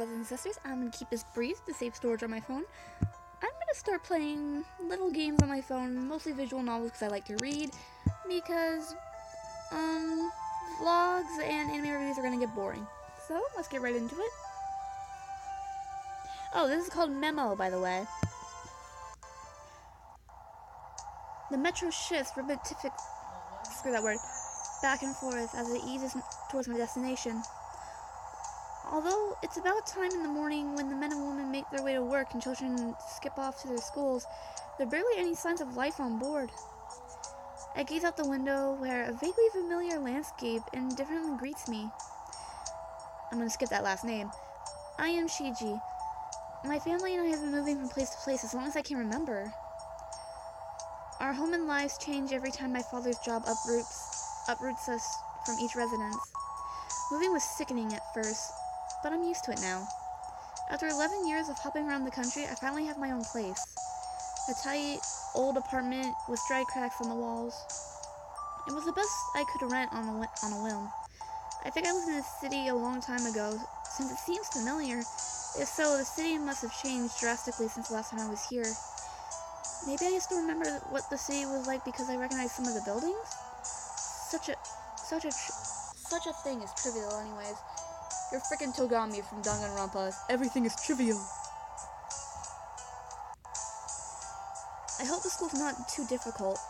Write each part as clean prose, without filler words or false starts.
brothers and sisters. I'm going to keep this brief to save storage on my phone. I'm going to start playing little games on my phone, mostly visual novels because I like to read, because vlogs and anime reviews are going to get boring. So, let's get right into it. Oh, this is called Memo, by the way. The metro shifts back and forth as it eases towards my destination. Although it's about time in the morning when the men and women make their way to work and children skip off to their schools, there are barely any signs of life on board. I gaze out the window where a vaguely familiar landscape indifferently greets me. I'm going to skip that last name. I am Shiji. My family and I have been moving from place to place as long as I can remember. Our home and lives change every time my father's job uproots us from each residence. Moving was sickening at first, but I'm used to it now. After 11 years of hopping around the country, I finally have my own place. A tight, old apartment with dry cracks on the walls. It was the best I could rent on a whim. I think I was in the city a long time ago, since it seems familiar. If so, the city must have changed drastically since the last time I was here. Maybe I just don't remember what the city was like because I recognize some of the buildings? Such a thing is trivial anyways. You're frickin' Togami from Danganronpa. Everything is trivial. I hope the school's not too difficult.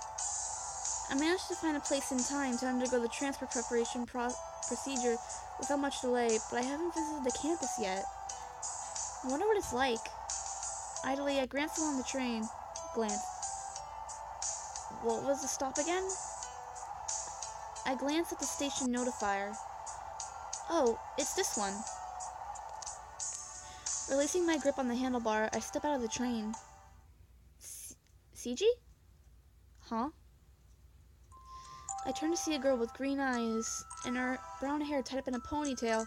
I managed to find a place in time to undergo the transfer preparation procedure without much delay, but I haven't visited the campus yet. I wonder what it's like. Idly, I glanced along the train. What was the stop again? I glanced at the station notifier. Oh, it's this one. Releasing my grip on the handlebar, I step out of the train. CG? Huh? I turn to see a girl with green eyes and her brown hair tied up in a ponytail.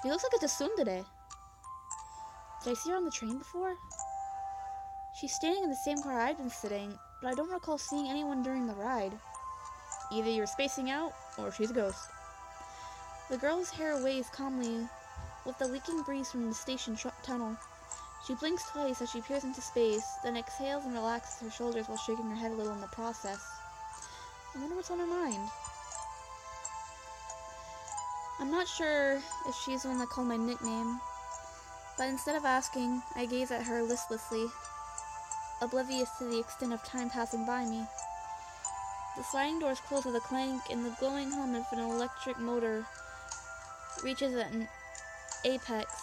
She looks like a tsundere. Did I see her on the train before? She's standing in the same car I've been sitting, but I don't recall seeing anyone during the ride. Either you're spacing out, or she's a ghost. The girl's hair waves calmly with the leaking breeze from the station tunnel. She blinks twice as she peers into space, then exhales and relaxes her shoulders while shaking her head a little in the process. I wonder what's on her mind. I'm not sure if she's the one that called my nickname, but instead of asking, I gaze at her listlessly, oblivious to the extent of time passing by me. The sliding doors close with a clank, and the glowing hum of an electric motor reaches an apex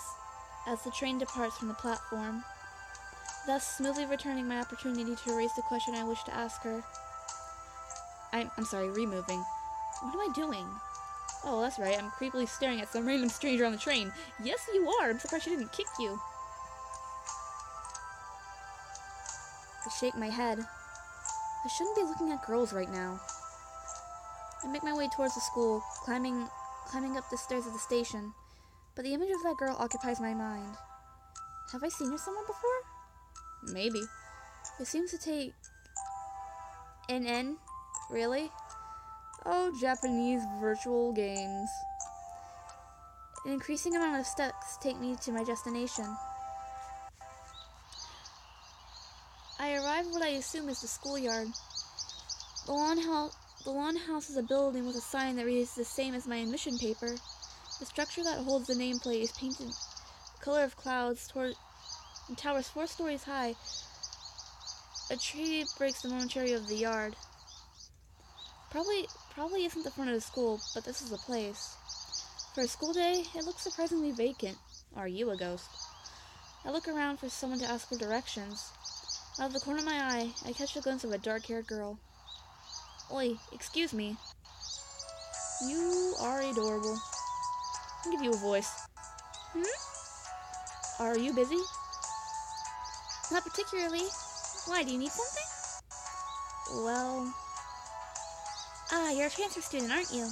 as the train departs from the platform, thus smoothly returning my opportunity to erase the question I wish to ask her. I'm sorry, removing. What am I doing? Oh, that's right, I'm creepily staring at some random stranger on the train. Yes, you are! I'm surprised she didn't kick you. I shake my head. I shouldn't be looking at girls right now. I make my way towards the school, climbing up the stairs of the station, but the image of that girl occupies my mind. Have I seen her somewhere before? Maybe. It seems to take an N. Really? Oh, Japanese virtual games. An increasing amount of steps take me to my destination. I arrive at what I assume is the schoolyard. The lawn house is a building with a sign that reads the same as my admission paper. The structure that holds the nameplate is painted the color of clouds and towers 4 stories high. A tree breaks the momentary of the yard. Probably isn't the front of the school, but this is the place. For a school day, it looks surprisingly vacant. Are you a ghost? I look around for someone to ask for directions. Out of the corner of my eye, I catch a glimpse of a dark-haired girl. Oi, excuse me. You are adorable. I'll give you a voice. Are you busy? Not particularly. Why, do you need something? Well... you're a transfer student, aren't you?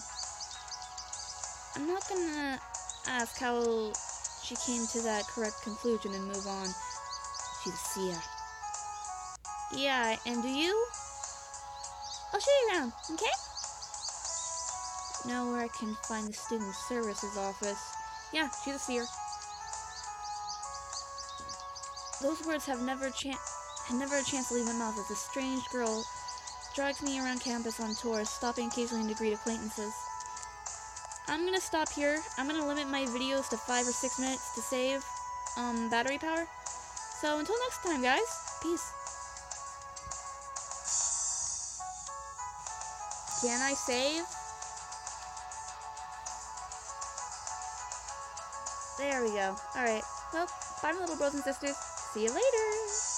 I'm not gonna ask how she came to that correct conclusion and move on. She's a seer. Yeah, and do you? I'll show you around, okay? Know where I can find the student services office. Yeah, she's a seer. Those words had never a chance to leave my mouth as a strange girl drags me around campus on tours, stopping occasionally to greet acquaintances. I'm gonna stop here. I'm gonna limit my videos to 5 or 6 minutes to save battery power. So until next time, guys, peace. Can I save? There we go. Alright, well, bye my little brothers and sisters. See you later!